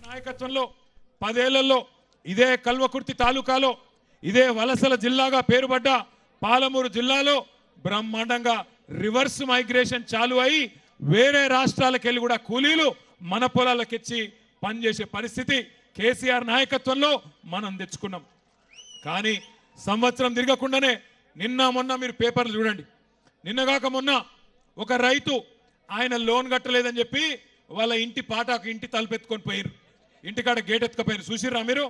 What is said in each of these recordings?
నాయకత్వంలో 10 ఏళ్లలో ఇదే కల్వకుర్తి తాలూకాలో ఇదే వలసల జిల్లాగా పేరుపడ్డ పాలమూరు జిల్లాలో బ్రహ్మాండంగా రివర్స్ మైగ్రేషన్ చాలు అయి వేరే రాష్ట్రాలకు వెళ్ళి కూడా కూలీలు మన పొలాలకెచ్చి పనిచేసే పరిస్థితి కేసీఆర్ నాయకత్వంలో మనం తెచ్చుకున్నాం. కానీ సంవత్సరం తిరగకుండానే నిన్న మొన్న మీరు పేపర్లు చూడండి, నిన్నగాక మొన్న ఒక రైతు ఆయన లోన్ కట్టలేదని చెప్పి వాళ్ళ ఇంటి పాటాకు ఇంటి తలుపెత్తుకొని పోయారు, ఇంటికాడ గేట్ ఎత్తుకపోయారు. చూసిర్రా మీరు?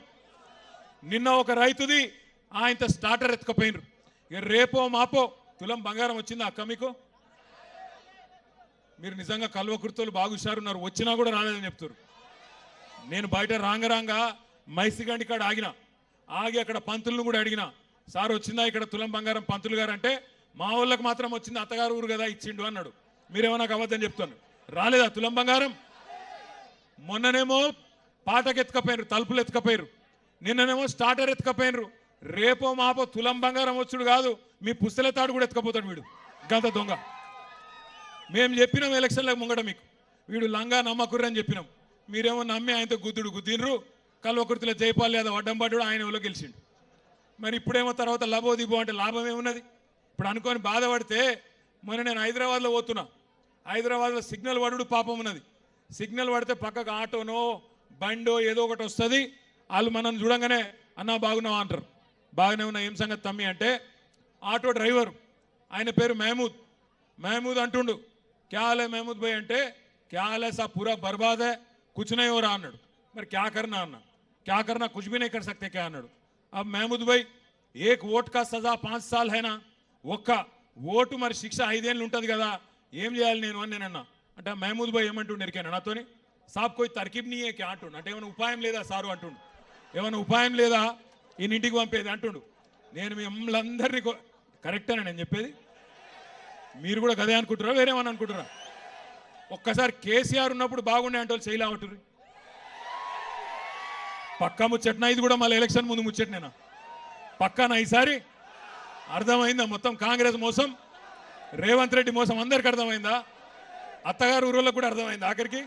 నిన్న ఒక రైతుది ఆయనతో స్టార్టర్ ఎత్తుకపోయినరు. ఇక రేపో మాపో తులం బంగారం వచ్చిందా అక్క మీకు? మీరు నిజంగా కల్వకుర్తోలు బాగా హుషారున్నారు, వచ్చినా కూడా రాలేదని చెప్తారు. నేను బయట రాంగరాంగా మైసిగండి కాడ ఆగి అక్కడ పంతులను కూడా అడిగిన, సార్ వచ్చిందా ఇక్కడ తులం బంగారం పంతులు గారు అంటే, మా వాళ్ళకి మాత్రం వచ్చింది, అత్తగారు ఊరు కదా ఇచ్చిండు అన్నాడు. మీరేమో అవ్వద్దని చెప్తాను. రాలేదా తులం బంగారం? మొన్ననేమో పాటకు ఎత్తుకపోయినరు, తలుపులు ఎత్తుకపోయారు, నిన్ననేమో స్టార్టర్ ఎత్తుకపోయినరు. రేపో మాపో తులం బంగారం వచ్చుడు కాదు, మీ పుస్తల తాడు కూడా ఎత్తుకపోతాడు వీడు, గంత దొంగ. మేము చెప్పినాం ఎలక్షన్లకు ముంగట మీకు, వీడు లంగా నమ్మకుర్రు అని చెప్పినాం. మీరేమో నమ్మి ఆయనతో గుద్దినరు. కల్వకుర్తిలో జైపాల్ యాదవ్ అడ్డంపాడు, ఆయన ఎవరో గెలిచిండు. మరి ఇప్పుడేమో తర్వాత లబోదిబో అంటే లాభం ఏమున్నది? ఇప్పుడు అనుకొని బాధపడితే, మొన్న నేను హైదరాబాద్లో పోతున్నా, హైదరాబాద్లో సిగ్నల్ పడుడు పాపం ఉన్నది. సిగ్నల్ పడితే పక్కకు ఆటోనో బండో ఏదో ఒకటి వస్తుంది, వాళ్ళు మనం చూడంగానే అన్నా బాగున్నావా అంటారు. బాగానే ఉన్నా, ఏం సంగతి తమ్మి అంటే, ఆటో డ్రైవర్ ఆయన పేరు మహమూద్ అంటుండు. క్యాలే మహమూద్ భాయ్ అంటే, క్యాలే సా పూరా బర్బాద్ హై, కుచ్ నహీ హో రహా అన్నాడు. మరి క్యా కర్నా అన్నా, క్యా కర్నా కుచ్ భీ నహీ కర్ సక్తే క్యా అన్నాడు. अब महमूद भाई एक वोट का सजा 5 साल है ना, ఒక్క ఓటు మరి శిక్ష 5 ఏళ్ళు ఉంటుంది కదా, ఏం చేయాలి నేను అని నేనన్నా. అంటే మహమూద్ భాయ్ ఏమంటుండు ఎరికాను నాతోని, సాబ్ కోయి తర్కీబ్ నీయే క్యా అంటుండు. అంటే ఏమైనా ఉపాయం లేదా సారు అంటుండు, ఏమైనా ఉపాయం లేదా ఈయన ఇంటికి పంపేది అంటుండు. నేను మిమ్మల్ని అందరినీ కరెక్టేనా నేను చెప్పేది? మీరు కూడా గదే అనుకుంటారా వేరేమని అనుకుంటారా? ఒక్కసారి కేసీఆర్ ఉన్నప్పుడు బాగుండే అంటే వాళ్ళు చేయలే అంటారు. పక్కా ముచ్చట్నా ఇది కూడా? మళ్ళీ ఎలక్షన్ ముందు ముచ్చట్నేనా? పక్కానా ఈసారి? అర్థమైందా మొత్తం కాంగ్రెస్ మోసం, రేవంత్ రెడ్డి మోసం అందరికి అర్థమైందా? అత్తగారు ఊరోళ్ళకు కూడా అర్థమైంది ఆఖరికి.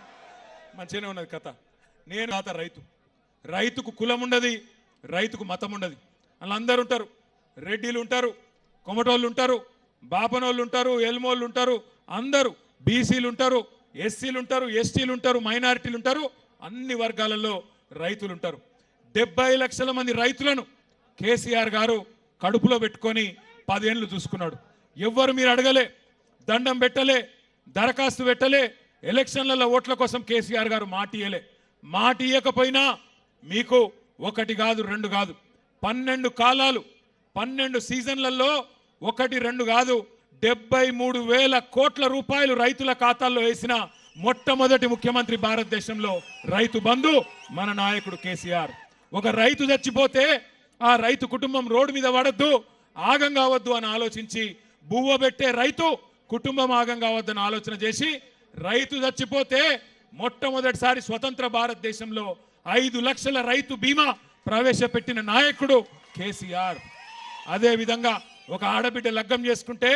మంచిగానే ఉన్నది కథ. నేను తాత రైతుకు కులం ఉండదు, రైతుకు మతం ఉండదు. వాళ్ళందరూ ఉంటారు, రెడ్డిలు ఉంటారు, కొమటోళ్ళు ఉంటారు, బాపనోళ్ళు ఉంటారు, ఎల్మోళ్ళు ఉంటారు, అందరూ బీసీలు ఉంటారు, ఎస్సీలు ఉంటారు, ఎస్టీలు ఉంటారు, మైనారిటీలు ఉంటారు, అన్ని వర్గాలలో రైతులు ఉంటారు. 70 లక్షల మంది రైతులను కేసీఆర్ గారు కడుపులో పెట్టుకొని 10 ఏళ్ళు చూసుకున్నాడు. ఎవ్వరు మీరు అడగలే, దండం పెట్టలే, దరఖాస్తు పెట్టలే, ఎలక్షన్లలో ఓట్ల కోసం కేసీఆర్ గారు మాట ఇయ్యకపోయినా మీకు 1 కాదు 2 కాదు 12 కాలాలు 12 సీజన్లలో 1 2 కాదు 73,000 కోట్ల రూపాయలు రైతుల ఖాతాల్లో వేసిన మొట్టమొదటి ముఖ్యమంత్రి భారతదేశంలో రైతు బంధు మన నాయకుడు కేసీఆర్. ఒక రైతు చచ్చిపోతే ఆ రైతు కుటుంబం రోడ్డు మీద పడద్దు, ఆగం కావద్దు అని ఆలోచించి, బువ్వ పెట్టే రైతు కుటుంబం ఆగం కావద్దని ఆలోచన చేసి, రైతు చచ్చిపోతే మొట్టమొదటిసారి స్వతంత్ర భారతదేశంలో 5 లక్షల రైతు బీమా ప్రవేశపెట్టిన నాయకుడు కేసీఆర్. అదేవిధంగా ఒక ఆడబిడ్డ లగ్గం చేసుకుంటే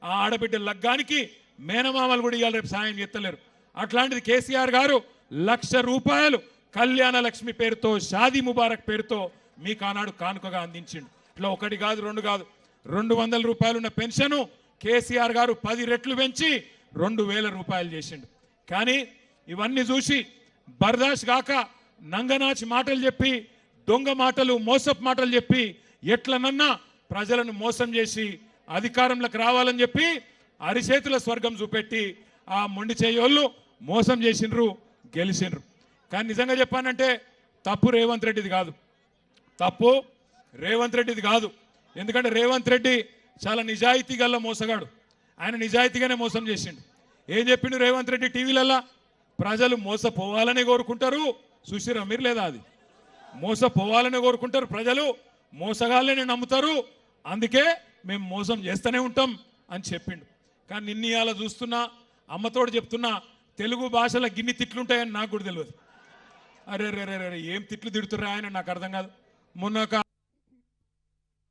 ఆ ఆడబిడ్డ లగ్గానికి మేనమామలు కూడా ఇవాళ రేపు సాయం చేస్తలేరు. అట్లాంటిది కేసీఆర్ గారు 1,00,000 రూపాయలు కళ్యాణ లక్ష్మి పేరుతో, షాదీ ముబారక్ పేరుతో మీకు ఆనాడు కానుకగా అందించిండు. ఇట్లా 1 కాదు 2 కాదు 200 రూపాయలు ఉన్న పెన్షన్ కేసీఆర్ గారు 10 రెట్లు పెంచి 2,000 రూపాయలు చేసిండు. కానీ ఇవన్నీ చూసి బర్దాష్ కాక నంగనాచి మాటలు చెప్పి, దొంగ మాటలు, మోసపు మాటలు చెప్పి, ఎట్లనన్నా ప్రజలను మోసం చేసి అధికారంలోకి రావాలని చెప్పి అరిచేతుల స్వర్గం చూపెట్టి ఆ మొండి చేయోళ్ళు మోసం చేసిండ్రు, గెలిచిండ్రు. కానీ నిజంగా చెప్పానంటే తప్పు రేవంత్ రెడ్డిది కాదు, తప్పు రేవంత్ రెడ్డిది కాదు. ఎందుకంటే రేవంత్ రెడ్డి చాలా నిజాయితీ గల్ల మోసగాడు. ఆయన నిజాయితీగానే మోసం చేసిండు. ఏం చెప్పిండు రేవంత్ రెడ్డి టీవీలల్లా? ప్రజలు మోసపోవాలని కోరుకుంటారు, చూసిరా మీరు లేదా? అది మోసపోవాలని కోరుకుంటారు ప్రజలు, మోసగాళ్ళని నమ్ముతారు, అందుకే మేము మోసం చేస్తూనే ఉంటాం అని చెప్పిండు. కానీ నిన్న ఇవాళ చూస్తున్నా, అమ్మతోడు చెప్తున్నా, తెలుగు భాషలో గిన్ని తిట్లుంటాయని నాకు కూడా తెలియదు. అరే రే రే రే ఏం తిట్లు తిడుతుర్రా ఆయన నాకు అర్థం కాదు. మొన్న